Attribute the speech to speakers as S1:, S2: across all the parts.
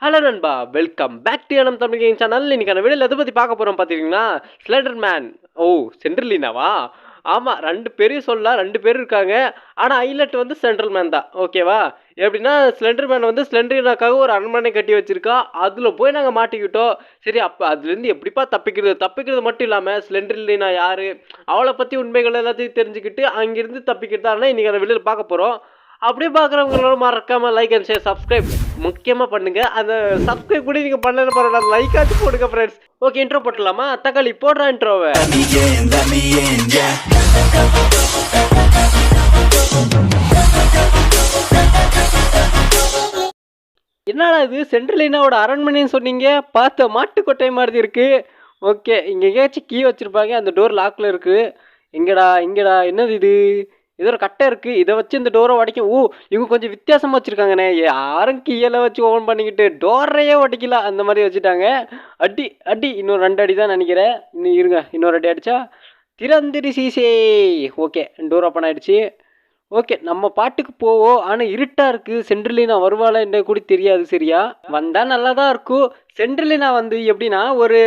S1: Hello நண்பா, welcome back to நம்ம Tamil game channel. இன்னைக்கான வீடியோவில் எதை பற்றி பார்க்க போகிறோம் பார்த்தீங்கன்னா, ஸ்லைடர் மேன். ஓ, சென்ட்ரலினாவா? ஆமாம், 2 பேரையும் சொல்லலாம், 2 பேர் இருக்காங்க. ஆனால் ஹைலைட் வந்து சென்ட்ரல் மேன் தான், ஓகேவா? எப்படின்னா ஸ்லெண்டர் மேன் வந்து ஸ்லெண்டரினாக்காக ஒரு அரண்மனை கட்டி வச்சிருக்கா. அதில் போய் நாங்கள் மாட்டிக்கிட்டோம். சரி, அப்போ அதுலேருந்து எப்படிப்பா தப்பிக்கிறது மட்டும் இல்லாமல் ஸ்லெண்டர்லினா யார், அவளை பற்றி உண்மைகள் எல்லாத்தையும் தெரிஞ்சுக்கிட்டு அங்கேருந்து தப்பிக்கிறது தான் இன்றைக்கான வீடியோவில் பார்க்க போகிறோம். அப்படியே பார்க்குறவங்களோட மறக்காமல் லைக் அண்ட் ஷேர் சப்ஸ்கிரைப் முக்கியமாக பண்ணுங்க. அந்த சப்ஸ்கிரைப் கூட நீங்கள் பண்ணல பரவாயில்ல, லைக் ஆச்சு போடுங்க ஃப்ரெண்ட்ஸ். Okay, intro போட்டுடலாமா? தக்காளி போடுறா இன்ட்ரோவை. என்னடா இது சென்ட்ரலினாவோட அரண்மனைன்னு சொன்னீங்க, பார்த்த மாட்டுக்கொட்டை மாதிரி இருக்கு. ஓகே, இங்கே எங்கேயாச்சும் கீ வச்சுருப்பாங்க, அந்த டோர் லாக்கில் இருக்குது. இங்கடா என்னது இது? ஏதோ ஒரு கட்டை இருக்குது, இதை வச்சு இந்த டோரை உடைக்கும். ஓ, இவங்க கொஞ்சம் வித்தியாசமாக வச்சுருக்காங்கண்ணே. யாரும் கீயெல்லாம் வச்சு ஓப்பன் பண்ணிக்கிட்டு டோரையே உடைக்கலாம் அந்த மாதிரி வச்சுட்டாங்க. அடி இன்னொரு 2 அடி தான் நினைக்கிறேன். இன்னும் இருங்க, இன்னொரு அடி அடித்தா திறந்திரி சீசே. ஓகே, டோர் ஓப்பன் ஆகிடுச்சு. ஓகே, நம்ம பாட்டுக்கு போவோம். ஆனால் இருட்டாக இருக்குது. சென்ட்ரலினா வருவாளா என்ன கூட தெரியாது. சரியா வந்தால் நல்லா தான் இருக்கும். சென்ட்ரலினா வந்து எப்படின்னா ஒரு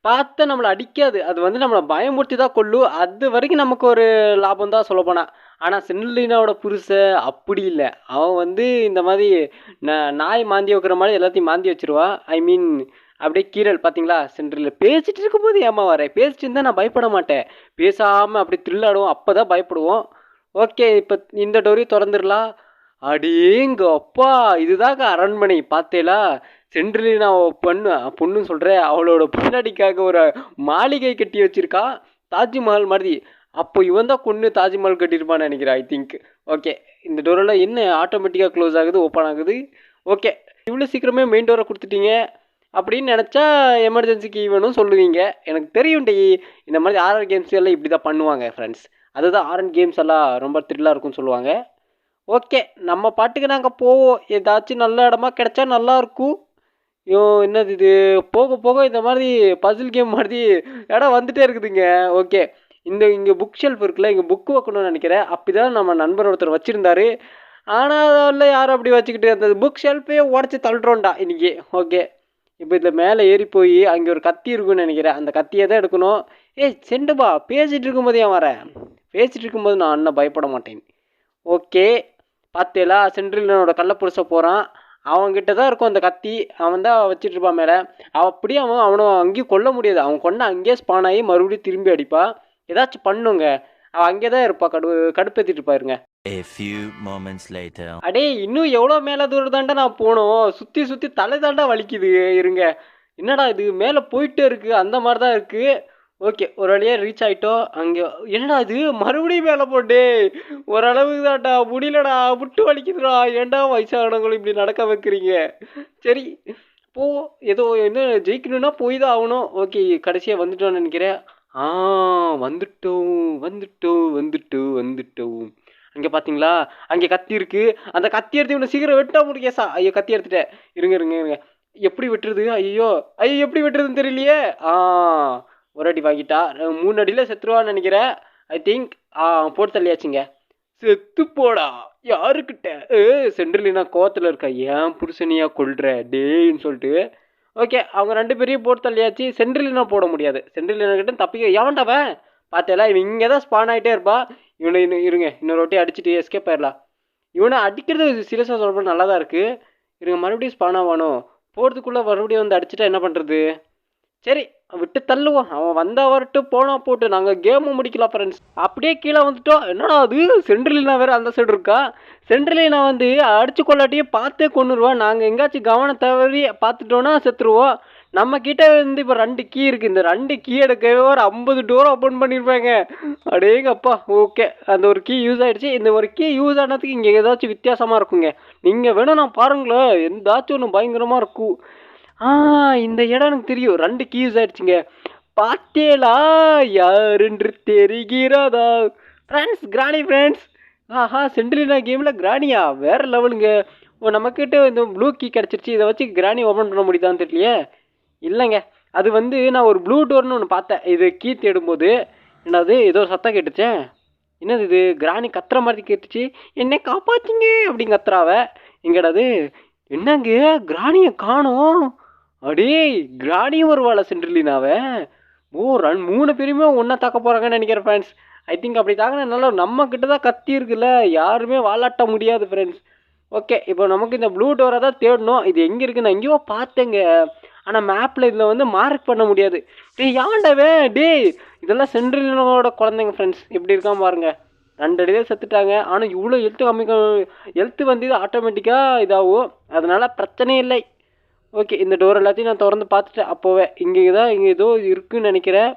S1: பார்த்தா நம்மளை அடிக்காது, அது வந்து நம்மளை பயமுறுத்தி தான் கொள்ளும். அது வரைக்கும் நமக்கு ஒரு லாபம் தான் சொல்லப்போனால். ஆனால் சென்ட்ரலினாவோட புருஷன் அப்படி இல்லை. அவன் வந்து இந்த மாதிரி நாய் மாந்தி வைக்கிற மாதிரி எல்லாத்தையும் மாந்தி வச்சிருவா. ஐ மீன் அப்படியே கீரல். பார்த்தீங்களா, சென்ட்ரலில் பேசிட்டு இருக்கும்போது ஏமா வரேன், பேசிட்டு இருந்தால் நான் பயப்பட மாட்டேன். பேசாமல் அப்படி த்ரில்லாடுவோம், அப்போ தான் பயப்படுவோம். ஓகே, இப்போ இந்த டோரையும் திறந்துடலாம். அடேங்க அப்பா, இதுதாங்க அரண்மனை. பார்த்தேலா, சென்ட்ரலினா பொண்ணு சொல்கிறேன், அவளோட பின்னாடிக்காக ஒரு மாளிகை கட்டி வச்சிருக்கா, தாஜ்மஹால் மாதிரி. அப்போ இவன் தான் கொண்டு தாஜ்மஹால் கட்டியிருப்பான்னு நினைக்கிறேன், ஐ திங்க். ஓகே, இந்த டோரெல்லாம் என்ன ஆட்டோமேட்டிக்காக க்ளோஸ் ஆகுது, ஓப்பன் ஆகுது. ஓகே, இவ்வளோ சீக்கிரமே மெயின் டோரை கொடுத்துட்டீங்க அப்படின்னு நினச்சா எமர்ஜென்சிக்கு வேணும் சொல்லுவீங்க. எனக்கு தெரியும் டி, இந்த மாதிரி ஆர்ஆர் கேம்ஸ் எல்லாம் இப்படி தான் பண்ணுவாங்க ஃப்ரெண்ட்ஸ். அதுதான் ஆர்என் கேம்ஸ் எல்லாம் ரொம்ப த்ரில்லாக இருக்கும்னு சொல்லுவாங்க. ஓகே, நம்ம பாட்டுக்கு நாங்கள் போவோம். ஏதாச்சும் நல்ல இடமா கிடைச்சா நல்லாயிருக்கும். ஐயோ, என்னது இது? போக போக இந்த மாதிரி பசில் கேம் மாதிரி இடம் வந்துகிட்டே இருக்குதுங்க. ஓகே, இங்கே புக் ஷெல்ஃப் இருக்குல்ல, இங்கே புக்கு வைக்கணும்னு நினைக்கிறேன். அப்படி தான் நம்ம நண்பர் ஒருத்தர் வச்சுருந்தாரு. ஆனால் அதில் யாரும் அப்படி வச்சுக்கிட்டு அந்த புக் ஷெல்ஃபே உடச்சி தள்ளுறோண்டா இன்றைக்கி. ஓகே, இப்போ இதில் மேலே ஏறி போய் அங்கே ஒரு கத்தி இருக்குன்னு நினைக்கிறேன். அந்த கத்தியை தான் எடுக்கணும். ஏய் செண்டுபா, பேசிகிட்டு இருக்கும்போது ஏன் வரேன்? பேசிகிட்டு இருக்கும்போது நான் அண்ணன் பயப்பட மாட்டேன். ஓகே, பார்த்தேலா, சென்ட்ரலினோட கள்ளப்புருச போகிறான். அவன்கிட்ட தான் இருக்கும் அந்த கத்தி. அவன் தான் வச்சுட்ருப்பான் மேலே. அப்படியே அவனை அங்கேயும் கொல்ல முடியாது. அவன் கொண்டு அங்கேயே ஸ்பான் ஆகி மறுபடியும் திரும்பி அடிப்பான். ஏதாச்சும் பண்ணுங்க. அவன் அங்கே தான் இருப்பா, கடுப்பேற்றிட்டு இருப்பாருங்க.
S2: A few moments later.
S1: அடே, இன்னும் எவ்வளோ மேலே தூரம் தாண்டா நான் போனோம். சுற்றி தலை தாண்டா வலிக்குது. இருங்க, என்னடா இது மேலே போயிட்டே இருக்குது, அந்த மாதிரி தான் இருக்குது. ஓகே, ஒரு வழியாக ரீச் ஆகிட்டோம். அங்கே என்னடா இது மறுபடியும் மேலே போட்டே. ஓரளவுக்கு தான்டா, முடியலடா, முட்டு வலிக்குதுடா. ஏன்டா வயசானவங்களும் இப்படி நடக்க வைக்கிறீங்க? சரி போ, ஏதோ என்ன ஜெயிக்கணும்னா போய் தான் ஆகணும். ஓகே, கடைசியாக வந்துட்டோன்னு நினைக்கிறேன். வந்துட்டோம். அங்கே பார்த்தீங்களா, அங்கே கத்தி இருக்குது. அந்த கத்தி எடுத்து இவனை சீக்கிரம் வெட்டா முடியசா. ஐயோ, கத்தி எடுத்துட்டேன். இருங்க, எப்படி வெட்டுறது? ஐயோ எப்படி வெட்டுறதுன்னு தெரியலையே. ஒரு அடி வாங்கிட்டா, 3 அடியில் செத்துருவான்னு நினைக்கிறேன், ஐ திங்க். போட்டு தள்ளியாச்சுங்க. செத்து போடா, யாருக்கிட்ட? சென்ட்ரலினா கோவத்தில் இருக்கா, ஏன் புருஷனியா கொள்ற டேன்னு சொல்லிட்டு. ஓகே, அவங்க 2 பேரையும் போட்டு தள்ளியாச்சு. சென்ட்ரலினா போட முடியாது. சென்ட்ரலினா கிட்ட தப்பிக்க எவன்டாவன் பார்த்தேல, இவன் இங்கே தான் ஸ்பான் ஆகிட்டே இருப்பா. இவனை இருங்க, இன்னொரு வாட்டி அடிச்சுட்டு எஸ்கேப் ஆயிடலாம். இவனை அடிக்கிறது சீரியஸாக சொல்கிறது நல்லா தான் இருக்குது. இருங்க, மறுபடியும் ஸ்பான் ஆவானோ? போகிறதுக்குள்ளே மறுபடியும் வந்து அடிச்சுட்டா என்ன பண்ணுறது? சரி, விட்டு தள்ளுவோம். அவன் வந்தா வரட்டும், போனா போட்டு, நாங்கள் கேமை முடிக்கலாம் ஃப்ரெண்ட்ஸ். அப்படியே கீழே வந்துட்டோம். என்னடா அது, சென்ட்ரலினா வேறு அந்த சைடு இருக்கா. சென்ட்ரலினா வந்து அடிச்சு கொள்ளாட்டியே பார்த்தே கொண்டுருவோம். நாங்கள் எங்கேயாச்சும் கவனம் தவறி பார்த்துட்டோன்னா செத்துருவோம். நம்ம கிட்ட வந்து இப்போ 2 கீ இருக்குது. இந்த 2 கீ எடுக்கவே ஒரு 50 டோர் ஓப்பன் பண்ணியிருப்பாங்க. அடேங்கப்பா. ஓகே, அந்த ஒரு கீ யூஸ் ஆகிடுச்சு. இந்த ஒரு கீ யூஸ் ஆனதுக்கு இங்கே ஏதாச்சும் வித்தியாசமாக இருக்குங்க. நீங்கள் வேணும் நான் பாருங்களேன், எந்தாச்சும் ஒன்று பயங்கரமாக இருக்கும். இந்த இடம் எனக்கு தெரியும். 2 கீ யூஸ் ஆகிடுச்சிங்க. பார்த்தேலா, யாருன்று தெரிகிறதா ஃப்ரெண்ட்ஸ்? கிராணி ஃப்ரெண்ட்ஸ். சென்ட்ரலினா கேமில் கிராணியா வேறு லெவலுங்க. நம்மக்கிட்ட இந்த ப்ளூ கீ கிடச்சிருச்சு. இதை வச்சு கிராணி ஓப்பன் பண்ண முடியுதான்னு தெரியலையே. இல்லைங்க, அது வந்து நான் ஒரு ப்ளூ டோர்னு ஒன்று பார்த்தேன். இது கீ தேடும்போது என்னது ஏதோ சத்தம் கேட்டுச்சேன். என்னது இது? கிராணி கத்துற மாதிரி கேட்டுச்சு. என்னை காப்பாற்றிங்க அப்படின்னு கத்துறாவ. எங்கடாது? என்னங்க கிராணியை காணோம். அடே கிராணியும் வருவாளா சென்ட்ரலினாவே? ஓ 3 பேருமே ஒன்றா தாக்க போகிறாங்கன்னு நினைக்கிறேன் ஃப்ரெண்ட்ஸ். ஐ திங்க் அப்படி தாக்கினால நம்ம கிட்ட தான் கத்தி இருக்குல்ல, யாருமே வாலாட்ட முடியாது ஃப்ரெண்ட்ஸ். ஓகே இப்போ நமக்கு இந்த ப்ளூ டோரை தான் தேடணும். இது எங்கே இருக்குது? நான் எங்கேயோ பார்த்தேங்க, ஆனால் மேப்பில் இதில் வந்து மார்க் பண்ண முடியாது. டேய் யாண்டவே டேய், இதெல்லாம் சென்ட்ரலினோட குழந்தைங்க ஃப்ரெண்ட்ஸ். எப்படி இருக்கான் பாருங்க, 2 அடியே செத்துட்டாங்க. ஆனால் இவ்வளோ ஹெல்த்து வந்து இது ஆட்டோமேட்டிக்காக இதாகும், அதனால பிரச்சனையே இல்லை. ஓகே இந்த டோர் எல்லாத்தையும் நான் திறந்து பார்த்துட்டேன் அப்போவே. இங்கே ஏதோ இருக்குன்னு நினைக்கிறேன்.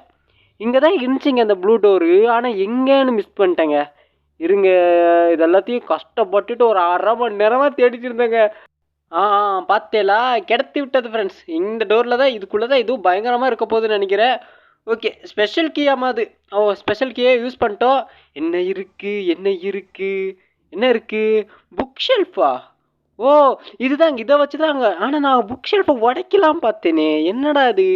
S1: இங்கே தான் இருந்துச்சுங்க அந்த ப்ளூ டோரு, ஆனால் எங்கேன்னு மிஸ் பண்ணிட்டேங்க. இருங்க, இது எல்லாத்தையும் கஷ்டப்பட்டுட்டு ஒரு 1/2 மணி நேரமாக தேடிட்டு இருந்தேங்க. பார்த்தேலா, கிடத்தி விட்டது ஃப்ரெண்ட்ஸ். இந்த டோரில் தான், இதுக்குள்ளே தான் இதுவும் பயங்கரமாக இருக்க போகுதுன்னு நினைக்கிறேன். ஓகே ஸ்பெஷல் கீயாமா அது? ஸ்பெஷல் கீயை யூஸ் பண்ணிட்டோம். என்ன இருக்குது? புக் ஷெல்ஃபா? ஓ இதுதாங்க, இதை வச்சு தாங்க. ஆனால் நான் புக் ஷெல்ஃபை உடைக்கலாம் பார்த்தேனே, என்னடா இது?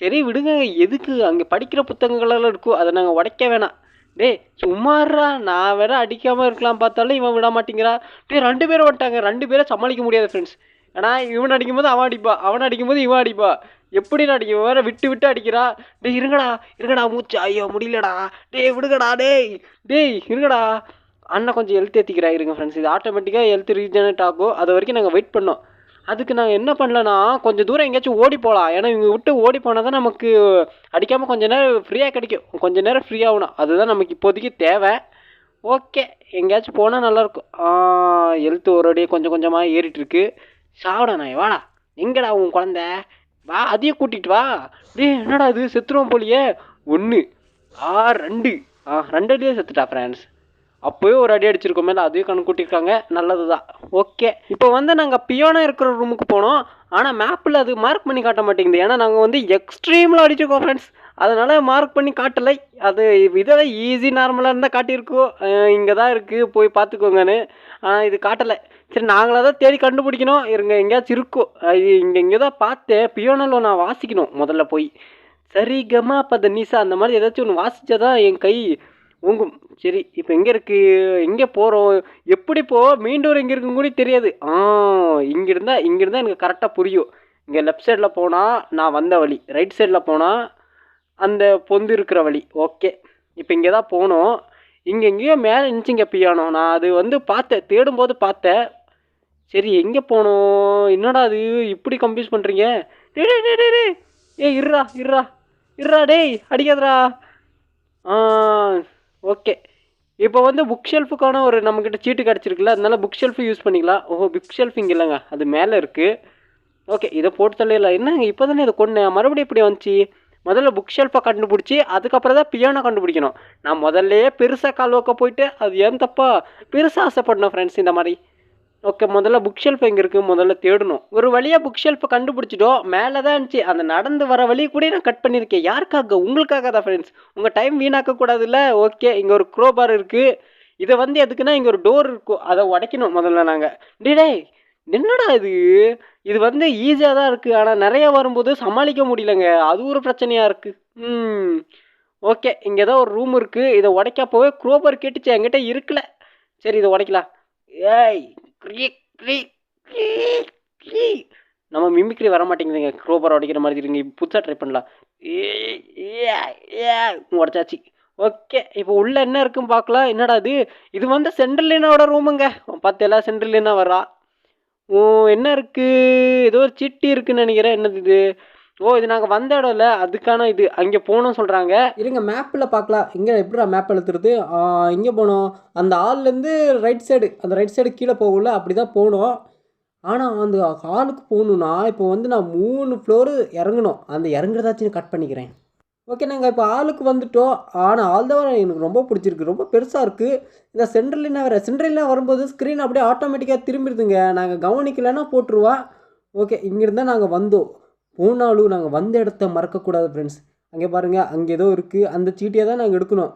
S1: சரி விடுங்க, எதுக்கு அங்கே படிக்கிற புத்தகங்களெல்லாம் இருக்கும், அதை நாங்கள் உடைக்க வேணாம். டேய் சும்மாறா, நான் வேற அடிக்காமல் இருக்கலாம் பார்த்தாலும் இவன் விட மாட்டேங்கிறா. டேய் 2 பேரும் வந்துட்டாங்க. 2 பேரை சமாளிக்க முடியாது ஃப்ரெண்ட்ஸ். ஏன்னா இவன் அடிக்கும்போது அவன் அடிப்பா, அவன் அடிக்கும்போது இவன் அடிப்பா. எப்படி அடிக்கும் வேற, விட்டு அடிக்கிறா. டேய் இருங்கடா மூச்சு, ஐயோ முடியலடா. டேய் விடுங்கடா, டேய் இருங்கடா. அண்ணன் கொஞ்சம் ஹெல்த் ஏற்றிக்கிறா இருங்க ஃப்ரெண்ட்ஸ். இது ஆட்டோமேட்டிக்காக ஹெல்த் ரீஜெனரேட் ஆகும், அது வரைக்கும் நாங்கள் வெயிட் பண்ணோம். அதுக்கு நாங்கள் என்ன பண்ணலன்னா, கொஞ்சம் தூரம் எங்கேயாச்சும் ஓடி போகலாம். ஏன்னா இவங்க விட்டு ஓடி போனால் தான் நமக்கு அடிக்காமல் கொஞ்சம் நேரம் ஃப்ரீயாக கிடைக்கும். கொஞ்சம் நேரம் ஃப்ரீ ஆகணும், அதுதான் நமக்கு இப்போதைக்கு தேவை. ஓகே எங்கேயாச்சும் போனால் நல்லாயிருக்கும். ஹெல்த் ஒரு அடியே கொஞ்சம் கொஞ்சமாக ஏறிட்டுருக்கு. சாப்பிடா நாய், வாடா. எங்கடா உன் குழந்த? வா, அதையும் கூட்டிகிட்டு வா. டேய் என்னடா இது, செத்துருவோம் போலியே. 1 2 2 அடியே செத்துட்டா ஃப்ரெண்ட்ஸ். அப்போயே ஒரு அடி அடிச்சிருக்கோம் மேலே, அதையும் கணக்கு கூட்டியிருக்காங்க, நல்லது தான். ஓகே இப்போ வந்து நாங்கள் பியோனா இருக்கிற ரூமுக்கு போனோம். ஆனால் மேப்பில் அது மார்க் பண்ணி காட்ட மாட்டேங்குது. ஏன்னா நாங்கள் வந்து எக்ஸ்ட்ரீமில் அடிச்சிருக்கோம் ஃப்ரெண்ட்ஸ், அதனால் மார்க் பண்ணி காட்டலை. அது இதெல்லாம் ஈஸி நார்மலாக இருந்தால் காட்டியிருக்கோம். இங்கே தான் இருக்குது போய் பார்த்துக்கோங்கன்னு. இது காட்டலை. சரி நாங்களாக தான் தேடி கண்டுபிடிக்கணும். இருங்க எங்கேயாச்சும் இருக்கும். இங்கே தான் பார்த்தேன். பியோனாவில் நான் வாசிக்கணும் முதல்ல போய். சரி கமா பத நிசா அந்த மாதிரி ஏதாச்சும் ஒன்று வாசித்தா தான் என் கை ஓங்கும். சரி இப்போ எங்கே இருக்குது, எங்கே போகிறோம், எப்படி மீண்டும் எங்கே இருக்குன்னு கூட தெரியாது. இங்கிருந்தா எனக்கு கரெக்டாக புரியும். இங்கே லெஃப்ட் சைடில் போனால் நான் வந்த வழி, ரைட் சைடில் போனால் அந்த பொந்து இருக்கிற வழி. ஓகே இப்போ இங்கே தான் போகணும். இங்கே எங்கேயோ மேலே இருந்துச்சுங்க பியானோ. நான் அது வந்து பார்த்தேன், தேடும்போது பார்த்தேன். சரி எங்கே போகணும்? என்னடா அது இப்படி கன்ஃபியூஸ் பண்ணுறீங்க? டேய் இருடா டேய், அடிக்காதடா. ஓகே இப்போ வந்து புக் ஷெல்ஃபுக்கான ஒரு நம்மக்கிட்ட சீட்டு கிடச்சிருக்குல்ல, அதனால புக் ஷெல்ஃபு யூஸ் பண்ணிக்கலாம். புக் ஷெல்ஃப் இங்கே இல்லைங்க, அது மேலே இருக்குது. ஓகே இதை போட்டு தள்ளிடலாம். என்னங்க இப்போ தானே இதை கொண்டேன், மறுபடியும் இப்படி வந்துச்சு. முதல்ல புக் ஷெல்ஃபை கண்டுபிடிச்சி அதுக்கப்புறம் தான் பியானோ கண்டுபிடிக்கணும். நான் முதல்லையே பெருசாக கால் வைக்க போயிட்டு அது ஏன் தப்பா, பெருசாக ஆசைப்படணும் ஃப்ரெண்ட்ஸ் இந்த மாதிரி. ஓகே முதல்ல புக் ஷெல்ஃப் எங்கே இருக்குது முதல்ல தேடணும். ஒரு வழியாக புக் ஷெல்ஃபை கண்டுபிடிச்சிட்டோம். மேலே தான் இருந்துச்சு, அந்த நடந்து வர வழி கூட நான் கட் பண்ணியிருக்கேன். யாருக்காக? உங்களுக்காக தான் ஃப்ரெண்ட்ஸ். உங்கள் டைம் வீணாக்கக்கூடாதுல்ல. ஓகே இங்கே ஒரு க்ரோபார் இருக்குது. இதை வந்து எதுக்குன்னா இங்கே ஒரு டோர் இருக்கும், அதை உடைக்கணும் முதல்ல நாங்கள். டேய் என்னடா இது வந்து ஈஸியாக தான் இருக்குது, ஆனால் நிறைய வரும்போது சமாளிக்க முடியலங்க, அது ஒரு பிரச்சனையாக இருக்குது. ஓகே இங்கே தான் ஒரு ரூம் இருக்குது. இதை உடைக்க போவே க்ரோபார் கேட்டுச்சு, என்கிட்ட இருக்கல. சரி இதை உடைக்கலாம். ஏய் நம்ம மிமிக்ரி வர மாட்டேங்குதுங்க, க்ரோபார் உடைக்கிற மாதிரி இருங்க. புதுசாக ட்ரை பண்ணலாம். உடச்சாச்சு. ஓகே இப்போ உள்ள என்ன இருக்குன்னு பார்க்கலாம். என்னடா இது வந்து சென்ட்ரலினாவோட ரூமுங்க. பார்த்தேலா சென்ட்ரலினா வரா. என்ன இருக்குது, ஏதோ ஒரு சிட்டி இருக்குன்னு நினைக்கிறேன். என்னது இது? இது நாங்கள் வந்த இடம் இல்லை, அதுக்கான இது அங்கே போகணும்னு சொல்கிறாங்க. இருங்க மேப்பில் பார்க்கலாம். இங்கே எப்படிடா மேப் எழுத்துறது? இங்கே போகணும், அந்த ஹால்லேருந்து ரைட் சைடு, அந்த ரைட் சைடு கீழே போகல, அப்படி தான் போகணும். ஆனால் அந்த ஹாலுக்கு போகணுன்னா இப்போ வந்து நான் 3 ஃப்ளோரு இறங்கணும். அந்த இறங்குறதாச்சும் கட் பண்ணிக்கிறேன். ஓகே நாங்கள் இப்போ ஹாலுக்கு வந்துவிட்டோம். ஆனால் ஹால் தான் எனக்கு ரொம்ப பிடிச்சிருக்கு, ரொம்ப பெருசாக இருக்குது. இந்த சென்ட்ரலினா வரும்போது ஸ்க்ரீன் அப்படியே ஆட்டோமேட்டிக்காக திரும்பிடுதுங்க. நாங்கள் கவனிக்கலைன்னா போட்டுருவா. ஓகே இங்கேருந்தால் நாங்கள் வந்தோம். போனாலும் நாங்கள் வந்த இடத்த மறக்கக்கூடாது ஃப்ரெண்ட்ஸ். அங்கே பாருங்கள், அங்கே ஏதோ இருக்குது, அந்த சீட்டியை தான் நாங்கள் எடுக்கணும்.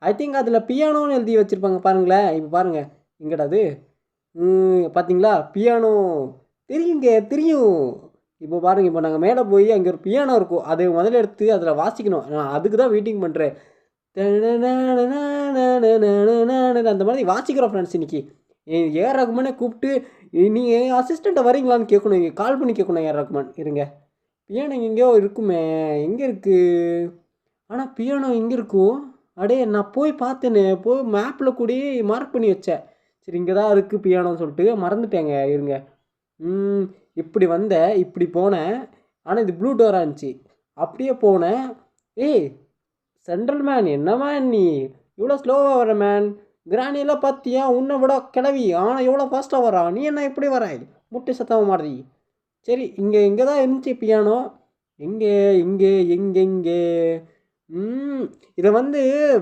S1: ஐ திங்க் அதில் பியானோன்னு எழுதி வச்சுருப்பாங்க பாருங்களேன். இப்போ பாருங்கள் இங்கடா அது பார்த்தீங்களா, பியானோ தெரியும். இப்போ பாருங்கள், இப்போ நாங்கள் மேலே போய் அங்கே ஒரு பியானோ இருக்கும், அதை முதல்ல எடுத்து அதில் வாசிக்கணும். நான் அதுக்கு தான் வெயிட்டிங் பண்ணுறேன். அந்த மாதிரி வாசிக்கிறோம் ஃப்ரெண்ட்ஸ். இன்றைக்கி ஏஆர் ரகுமானே கூப்பிட்டு நீங்கள் அசிஸ்டண்ட்டை வரீங்களான்னு கேட்கணும், இங்கே கால் பண்ணி கேட்கணும் யார் ரஹ்மான். இருங்க, பியானோ எங்கேயோ இருக்குமே, எங்கே இருக்குது? ஆனால் பியானோ எங்கே இருக்கும்? அடே நான் போய் பார்த்தேனே, போய் மேப்பில் கூட மார்க் பண்ணி வச்சேன். சரி இங்கே தான் இருக்குது பியானோன்னு சொல்லிட்டு மறந்துட்டேங்க. இருங்க, இப்படி வந்தேன், இப்படி போனேன். ஆனால் இது ப்ளூ டோராக இருந்துச்சு. அப்படியே போனேன். ஏய் சென்ட்ரல் மேன், என்ன மேன் நீ இவ்வளோ ஸ்லோவாக வர மேன்? கிராணியெல்லாம் பார்த்தியா, உன்னை விட கிளவி, ஆனால் எவ்வளோ ஃபாஸ்ட்டாக வரா, நீ என்ன இப்படி வர? முட்டை சத்தமாக மாறுதி. சரி இங்கே தான் இருந்துச்சு பியானோ. எங்கே இங்கே எங்கெங்கே? இதை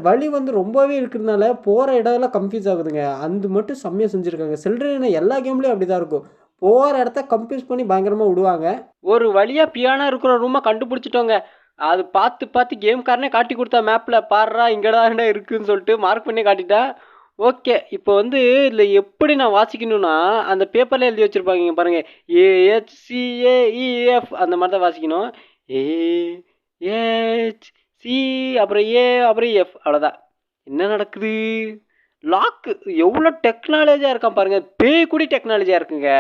S1: வழி ரொம்பவே இருக்கிறதுனால போகிற இடம்லாம் கன்ஃபியூஸ் ஆகுதுங்க. அது மட்டும் செம்மையாக செஞ்சுருக்காங்க. சில்ட்ரன் எல்லா கேம்லேயும் அப்படி தான் இருக்கும். போகிற இடத்த கன்ஃபியூஸ் பண்ணி பயங்கரமாக விடுவாங்க. ஒரு வழியாக பியானோ இருக்கிற ரூமை கண்டுபிடிச்சிட்டோங்க. அது பார்த்து கேம்காரனே காட்டி கொடுத்தா மேப்பில், பாடுறா இங்கேடா இருக்குதுன்னு சொல்லிட்டு மார்க் பண்ணி காட்டிட்டா. ஓகே, இப்போ இதில் எப்படி நான் வாசிக்கணும்னா, அந்த பேப்பரில் எழுதி வச்சுருப்பாங்க பாருங்கள், AHCAEF அந்த மாதிரி தான் வாசிக்கணும். AHC அப்புறம் A அப்புறம் F, அவ்வளோதான். என்ன நடக்குது? லாக்கு எவ்வளோ டெக்னாலஜியாக இருக்கான் பாருங்கள். பேய் கூட டெக்னாலஜியாக இருக்குங்க.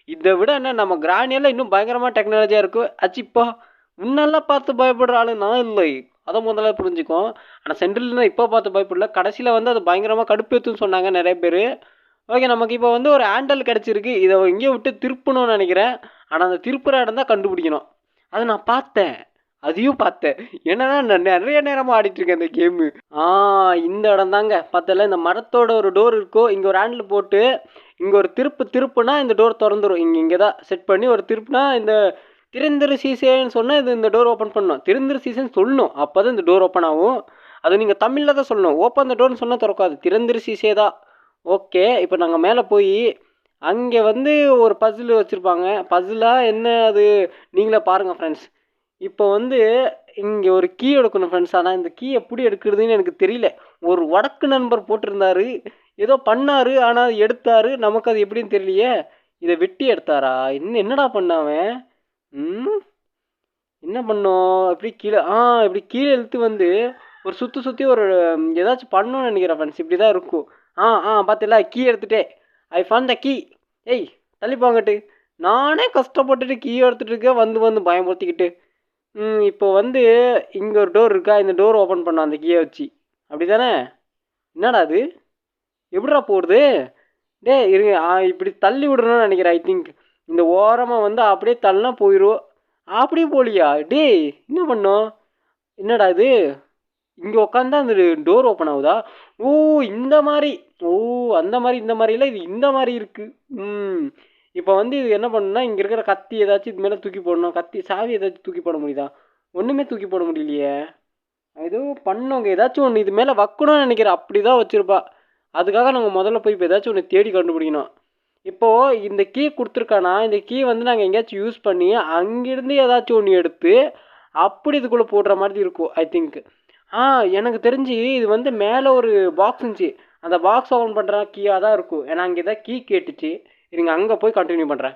S1: இதை விட என்ன நம்ம கிராணியெல்லாம் இன்னும் பயங்கரமாக டெக்னாலஜியாக இருக்கும். அச்சிப்பா, முன்னெல்லாம் பார்த்து பயப்படுற ஆளு நான் இல்லை, அதை முதல்ல புரிஞ்சுக்கும். ஆனால் சென்ட்ரல்னா இப்போ பார்த்து பயப்படல, கடைசியில் அது பயங்கரமாக கடுப்பேற்றுன்னு சொன்னாங்க நிறைய பேர். ஓகே, நமக்கு இப்போ ஒரு ஹேண்டல் கிடச்சிருக்கு. இதை எங்கேயோ விட்டு திருப்பணும்னு நினைக்கிறேன். ஆனால் அந்த திருப்புற இடம் தான் கண்டுபிடிக்கணும். அதை நான் பார்த்தேன், அதையும் பார்த்தேன். என்னன்னா நான் நிறைய நேரமாக ஆடிட்டுருக்கேன் இந்த கேமு. இந்த இடம் தாங்க பார்த்தல, இந்த மரத்தோட ஒரு டோர் இருக்கும். இங்கே ஒரு ஹேண்டில் போட்டு இங்கே ஒரு திருப்புனா இந்த டோர் திறந்துடும். இங்கே தான் செட் பண்ணி ஒரு திருப்புனா இந்த திறந்திரு சீசேன்னு சொன்னால் இந்த டோர் ஓப்பன் பண்ணணும். திறந்திரு சீசேன்னு சொல்லணும், அப்போ தான் இந்த டோர் ஓப்பன் ஆகும். அது நீங்கள் தமிழில் தான் சொல்லணும். ஓப்பன் த டோர்னு சொன்னால் திறக்காது, திறந்திரு சீசே தான். ஓகே, இப்போ நாங்கள் மேலே போய் அங்கே ஒரு பசில் வச்சுருப்பாங்க. பசிலாக என்ன அது நீங்களே பாருங்கள் ஃப்ரெண்ட்ஸ். இப்போ இங்கே ஒரு கீ எடுக்கணும் ஃப்ரெண்ட்ஸ். ஆனால் இந்த கீ எப்படி எடுக்கிறதுன்னு எனக்கு தெரியல. ஒரு வடக்கு நண்பர் போட்டிருந்தாரு, ஏதோ பண்ணார், ஆனால் அது எடுத்தார். நமக்கு அது எப்படின்னு தெரியலையே. இதை வெட்டி எடுத்தாரா? என்னடா பண்ணாவன்? என்ன பண்ணோம்? இப்படி கீழே இப்படி கீழே இழுத்து ஒரு சுற்றி ஒரு ஏதாச்சும் பண்ணணும்னு நினைக்கிறேன் ஃப்ரெண்ட்ஸ். இப்படி தான் இருக்கும். பார்த்தில்ல, கீ எடுத்துகிட்டே ஐ ஃபண்ட் த கீ. ஏய் தள்ளி போங்கட்டு, நானே கஷ்டப்பட்டுட்டு கீ எடுத்துகிட்டு இருக்கேன், பயமுறுத்திக்கிட்டு. இப்போ இங்கே ஒரு டோர் இருக்கா, இந்த டோர் ஓப்பன் பண்ணோம் அந்த கீயை வச்சு. அப்படி தானே? என்னடா அது, எப்படிடா போடுது? இருங்க, இப்படி தள்ளி விடணும்னு நினைக்கிறேன். ஐ திங்க் இந்த ஓரமாக அப்படியே தள்ளினா போயிடும். அப்படியே போலியா? என்ன பண்ணோம்? என்னடா இது, இங்கே உட்காந்தா அந்த டோர் ஓப்பன் ஆகுதா? ஓ இந்த மாதிரி, அந்த மாதிரி இந்த மாதிரிலாம் இது இந்த மாதிரி இருக்குது. இப்போ இது என்ன பண்ணணும்னா, இங்கே இருக்கிற கத்தி ஏதாச்சும் இது மேலே தூக்கி போடணும். கத்தி சாவி ஏதாச்சும் தூக்கி போட முடியுதா? ஒன்றுமே தூக்கி போட முடியலையே. ஏதோ பண்ணோங்க, ஏதாச்சும் ஒன்று இது மேலே வைக்கணும்னு நினைக்கிறேன். அப்படி தான் வச்சுருப்பா. அதுக்காக நாங்கள் முதல்ல போய் இப்போ ஏதாச்சும் ஒன்று தேடி கண்டுபிடிக்கணும். இப்போது இந்த கீ கொடுத்துருக்கானா, இந்த கீ நாங்கள் எங்கேயாச்சும் யூஸ் பண்ணி அங்கேருந்து ஏதாச்சும் ஒன்று எடுத்து அப்படி இதுக்குள்ளே போடுற மாதிரி இருக்கும் ஐ திங்க். எனக்கு தெரிஞ்சு இது மேலே ஒரு பாக்ஸ் இருந்துச்சு. அந்த பாக்ஸ் ஓப்பன் பண்ணுற கீயாக தான் இருக்கும். ஏன்னா அங்கே தான் கீ கேட்டுச்சு. இருங்க, அங்கே போய் கண்டினியூ பண்ணுறேன்.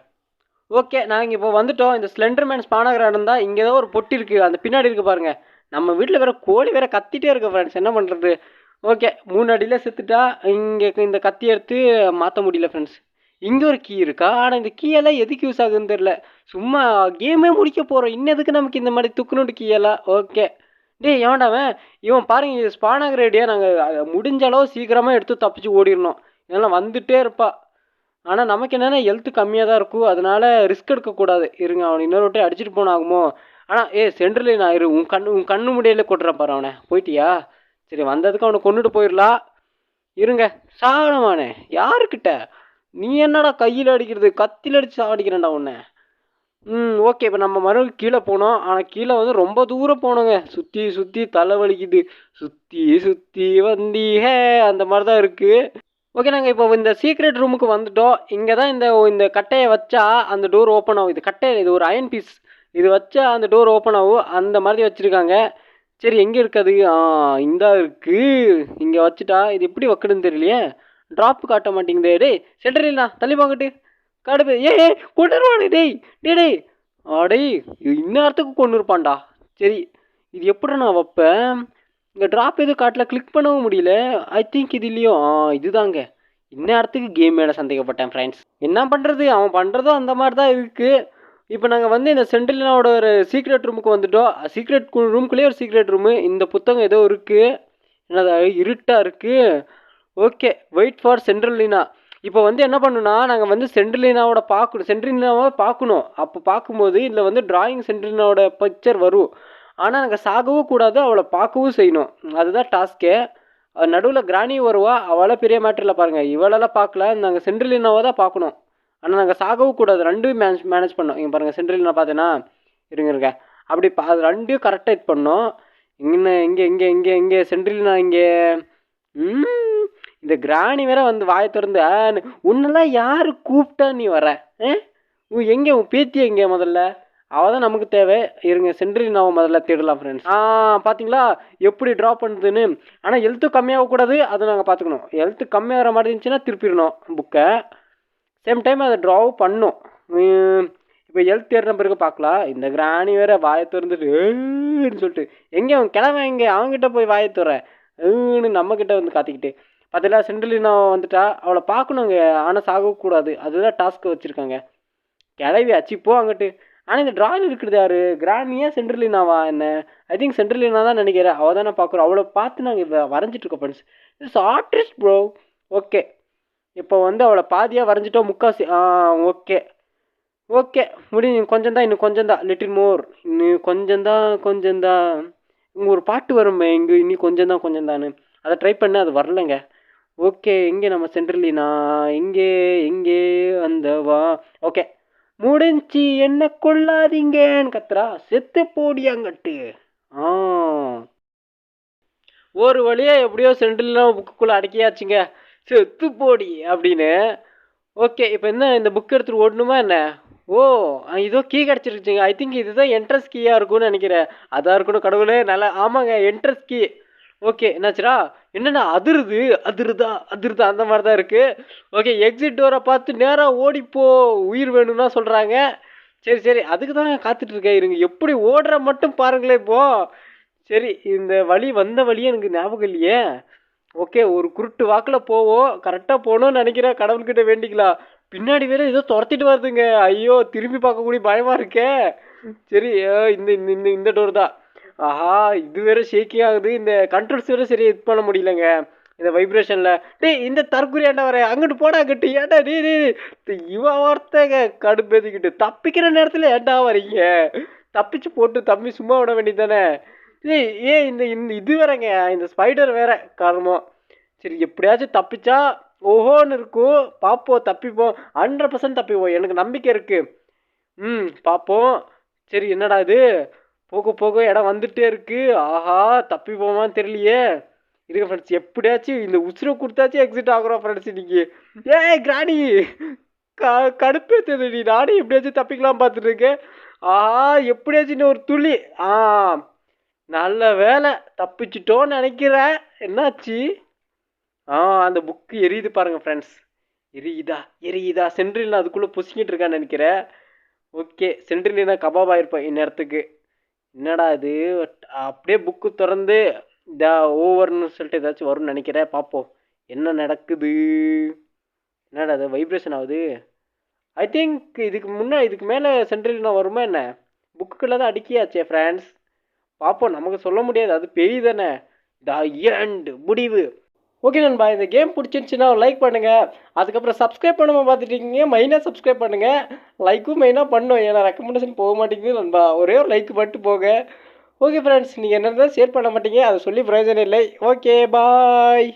S1: ஓகே, நாங்கள் இப்போ வந்துட்டோம். இந்த ஸ்லெண்டர்மேன் ஸ்பானாகிற இடம் தான். இங்கே தான் ஒரு பொட்டி இருக்குது, அந்த பின்னாடி இருக்குது பாருங்கள். நம்ம வீட்டில் வேறு கோழி வேறு கத்திட்டே இருக்கு ஃப்ரெண்ட்ஸ், என்ன பண்ணுறது? ஓகே, 3 அடியில் செத்துட்டா. இங்கே இந்த கத்தி எடுத்து மாற்ற முடியல ஃப்ரெண்ட்ஸ். இங்கே ஒரு கீ இருக்கா? ஆனால் இந்த கீயெல்லாம் எதுக்கு யூஸ் ஆகுதுன்னு தெரில. சும்மா கேமே முடிக்க போகிறோம், இன்னதுக்கு நமக்கு இந்த மாதிரி துக்குனுண்டு கீயெல்லாம். ஓகே, எவன்டாவன் இவன் பாருங்க, இது ஸ்பான் ஆகிற ஐடியா. நாங்கள் முடிஞ்ச அளவு சீக்கிரமாக எடுத்து தப்பிச்சு ஓடிடணும். இதெல்லாம் வந்துட்டே இருப்பா. ஆனால் நமக்கு என்னென்னா ஹெல்த்து கம்மியாக தான் இருக்கும், அதனால ரிஸ்க் எடுக்கக்கூடாது. இருங்க, அவனை இன்னொரு விட்டு அடிச்சுட்டு போனாகுமோ. ஆனால் சென்ட்ரல் நான் இரு, உன் கண்ணு முடியல கொட்டுறேன் பாரு. அவனை போயிட்டியா? சரி, வந்ததுக்கு அவனை கொண்டுட்டு போயிடலாம். இருங்க, சாகனமானே யாருக்கிட்ட? நீ என்னடா கையில் அடிக்கிறது? கத்தியில் அடித்து சாடிக்கிறேன்டா உன்னை. ஓகே, இப்போ நம்ம மறுபடியும் கீழே போனோம். ஆனால் கீழே ரொம்ப தூரம் போனோங்க. சுற்றி தலை வலிக்குது. சுற்றி வந்தீங்க அந்த மாதிரி தான் இருக்குது. ஓகே, நாங்கள் இப்போ இந்த சீக்ரெட் ரூமுக்கு வந்துட்டோம். இங்கே தான் இந்த கட்டையை வச்சா அந்த டோர் ஓப்பன் ஆகும். இது கட்டையில், இது ஒரு அயன் பீஸ். இது வச்சா அந்த டோர் ஓப்பன் ஆகும். அந்த மாதிரி வச்சுருக்காங்க. சரி, எங்கே இருக்காது? இந்த இருக்குது. இங்கே வச்சுட்டா இது எப்படி வைக்கணுன்னு தெரியலையே. ட்ராப்பு காட்ட மாட்டேங்குதே. சென்டரில்ண்ணா தள்ளி வாங்கிட்டு கடுப்பு. கொண்டுருவானு. டேய் ஆடே, இந்நேரத்துக்கு கொண்டு இருப்பான்டா. சரி, இது எப்படி நான் வைப்பேன்? இங்கே ட்ராப் எதுவும் காட்டல, கிளிக் பண்ணவும் முடியல. ஐ திங்க் இது இல்லையோ. இதுதாங்க, இந்நேரத்துக்கு கேம் மேலே சந்தேகப்பட்டேன் ஃப்ரெண்ட்ஸ். என்ன பண்ணுறது, அவன் பண்ணுறதும் அந்த மாதிரி தான் இருக்குது. இப்போ நாங்கள் வந்து இந்த சென்ட்ரலினாவோட ஒரு சீக்ரெட் ரூமுக்கு வந்துட்டோம். சீக்ரெட் ரூம்குள்ளேயே ஒரு சீக்ரெட் ரூமு. இந்த புத்தகம் ஏதோ இருக்குது. என்னது இருட்டாக இருக்குது. ஓகே, வெயிட் ஃபார் சென்ட்ரலினா. இப்போ வந்து என்ன பண்ணுன்னா, நாங்கள் வந்து சென்ட்ரலினாவை பார்க்கணும். அப்போ பார்க்கும்போது இதில் வந்து டிராயிங் சென்ட்ரலினாவோட பிக்சர் வரும். ஆனால் நாங்கள் சாகவும் கூடாது, அவளை பார்க்கவும் செய்யணும். அதுதான் டாஸ்க்கே. நடுவில் கிராணி வருவா, அவளால் பெரிய மேட்டரில் பாருங்கள். இவளெல்லாம் பார்க்கல, நாங்கள் சென்ட்ரலினாவை தான் பார்க்கணும். ஆனால் நாங்கள் சாகவும் கூடாது, ரெண்டும் மேனேஜ் பண்ணோம். இங்கே பாருங்கள், சென்ட்ரலினா பார்த்தேன்னா இருங்க அப்படி அது ரெண்டையும் கரெக்டாக இது பண்ணோம். இங்கே சென்ட்ரலினா இங்கே. இந்த கிராணி வேற வந்து வாயை திறந்து உன்னெல்லாம் யார் கூப்பிட்டா நீ வர? எங்கே உன் பேத்தி எங்கே? முதல்ல அவள் தான் நமக்கு தேவை. இருங்க, சென்ட்ரலினாவை முதல்ல தேடலாம் ஃப்ரெண்ட்ஸ். பார்த்தீங்களா எப்படி ட்ரா பண்ணுதுன்னு. ஆனால் ஹெல்த்து கம்மியாகக்கூடாது, அதை நாங்கள் பார்த்துக்கணும். ஹெல்த்து கம்மியாகிற மாதிரி இருந்துச்சுன்னா திருப்பிடணும் புக்கை. சேம் டைம் அதை ட்ராவும் பண்ணணும். இப்போ ஹெல்த் தேடுற பிறகு பார்க்கலாம். இந்த கிராணி வேற வாயை திறந்துட்டு சொல்லிட்டு எங்கே அவன் கிளம்ப, எங்கே அவங்ககிட்ட போய் வாயை துற நம்மக்கிட்ட வந்து காத்திக்கிட்டு. பார்த்தீங்களா, சென்ட்ரலினா வந்துட்டா, அவளை பார்க்கணுங்க. ஆனால் சாகக்கூடாது, அதுதான் டாஸ்க்கு வச்சுருக்காங்க. கிளவி அச்சிப்போ அங்கிட்டு. ஆனால் இந்த ட்ராயில் இருக்கிறது யாரு? கிராணியா சென்ட்ரலினாவா? என்ன ஐ திங்க் சென்ட்ரலினா தான் நினைக்கிறேன். அவள் தானே பார்க்குறோம். அவளை பார்த்து நாங்கள் வரைஞ்சிட்டு இருக்கோம் friends. It's artist bro. Okay, இப்போ வந்து அவளை பாதியாக வரைஞ்சிட்டோம், முக்காசி. ஓகே முடியும். இன்னும் கொஞ்சம் தான் லிட்டில் மோர். இன்னும் கொஞ்சம் தான் இங்கே ஒரு பாட்டு வருமே, இங்கே இன்னும் கொஞ்சம் தானு. அதை ட்ரை பண்ண, அது வரலைங்க. ஓகே, இங்கே நம்ம சென்ட்ரலினா இங்கே வந்தவா. ஓகே முடிஞ்சு, என்ன கொள்ளாதீங்கன்னு கத்துறா. செத்து போடியாங்கட்டு. ஒரு வழியா எப்படியோ சென்ட்ரலினா புக்குக்குள்ளே அடக்கியாச்சுங்க. செத்து போடி அப்படின்னு. ஓகே, இப்போ என்ன இந்த புக் எடுத்துகிட்டு ஓடணுமா என்ன? இதோ கீ கிடச்சிருச்சுங்க. ஐ திங்க் இதுதான் என்ட்ரன்ஸ் கீயாக இருக்கும்னு நினைக்கிறேன். அதான் இருக்கணும். கடவுளே, நல்லா ஆமாங்க, என்ட்ரன்ஸ் கீ. ஓகே, என்னாச்சுரா? என்னென்ன அதிருதா அந்த மாதிரி தான் இருக்குது. ஓகே, எக்ஸிட் டோரை பார்த்து நேராக ஓடிப்போ, உயிர் வேணும்னா சொல்கிறாங்க. சரி அதுக்கு தான் காத்துட்ருக்கேன். இருங்க, எப்படி ஓடுற மட்டும் பாருங்களேன் இப்போ. சரி, இந்த வந்த வழியே எனக்கு ஞாபகம் இல்லையே. ஓகே, ஒரு குருட்டு வாக்கில் போவோம். கரெக்டாக போகணும்னு நினைக்கிறேன். கடவுள்கிட்ட வேண்டிக்கலாம். பின்னாடி வேற ஏதோ துரத்திட்டு வருதுங்க. ஐயோ, திரும்பி பார்க்கக்கூடிய பயமாக இருக்கே. சரி, இந்த டோர் தான். இது வேற ஷேக்கிங் ஆகுது. இந்த கண்ட்ரோல்ஸ் வேற சரியா இது பண்ண முடியலங்க இந்த வைப்ரேஷனில். இந்த தற்குறி ஏண்டா வர? அங்கிட்டு போடா, அங்கிட்டு ஏண்டா நீ இவன் வார்த்தைங்க கடுப்பேத்திக்கிட்டு. தப்பிக்கிற நேரத்தில் ஏண்டா வரீங்க? தப்பிச்சு போட்டு தம்பி சும்மா விட வேண்டியது தானே. இந்த இது வேறங்க, இந்த ஸ்பைடர் வேற காரணம். சரி, எப்படியாச்சும் தப்பிச்சா ஓஹோன்னு இருக்கும். பார்ப்போம், தப்பிப்போம். 100% தப்பிப்போம், எனக்கு நம்பிக்கை இருக்கு. பார்ப்போம். சரி, என்னடா இது? போக இடம் வந்துட்டே இருக்கு. தப்பி போமான்னு தெரியலையே. இருக்க ஃப்ரெண்ட்ஸ், எப்படியாச்சும் இந்த உசுரை கொடுத்தாச்சும் எக்ஸிட் ஆகுறோம் ஃப்ரெண்ட்ஸ் இன்னைக்கு. கிராணி கடுப்பேத்தது. நீ நானே எப்படியாச்சும் தப்பிக்கலாம் பார்த்துட்டு இருக்கேன். எப்படியாச்சும் இன்னும் ஒரு துளி. நல்ல வேலை, தப்பிச்சிட்டோன்னு நினைக்கிறேன். என்னாச்சு? அந்த புக்கு எரியுது பாருங்க ஃப்ரெண்ட்ஸ். எரியுதா? சென்ட்ரலினா அதுக்குள்ளே புசிக்கிட்டு இருக்கான்னு நினைக்கிறேன். ஓகே, சென்ட்ரலினா கபாப் ஆயிருப்பேன் இந்நேரத்துக்கு. என்னடா இது? அப்படியே புக்கு திறந்து ஓவர்னு சொல்லிட்டு ஏதாச்சும் வரும்னு நினைக்கிறேன். பார்ப்போம் என்ன நடக்குது. என்னடா அது வைப்ரேஷன் ஆகுது? ஐ திங்க் இதுக்கு மேலே சென்ட்ரலினா வருமா என்ன? புக்குக்குள்ளே தான் அடிக்கியாச்சே ஃப்ரெண்ட்ஸ். பார்ப்போம், நமக்கு சொல்ல முடியாது, அது பேய் தானே. முடிவு. ஓகே நண்பா, இந்த கேம் பிடிச்சிருந்துச்சுன்னா லைக் பண்ணுங்கள். அதுக்கப்புறம் சப்ஸ்கிரைப் பண்ணாமல் பார்த்துட்டீங்க, மெயினாக சப்ஸ்கிரைப் பண்ணுங்கள். லைக்கும் மெயினாக பண்ணணும், ஏன்னா ரெக்கமெண்டேஷன் போக மாட்டேங்குது நண்பா. ஒரே ஒரு லைக் மட்டும் போக. ஓகே ஃப்ரெண்ட்ஸ், நீங்கள் என்ன ஷேர் பண்ண மாட்டீங்க, அதை சொல்லி பிரயோஜனம் இல்லை. ஓகே, பாய்.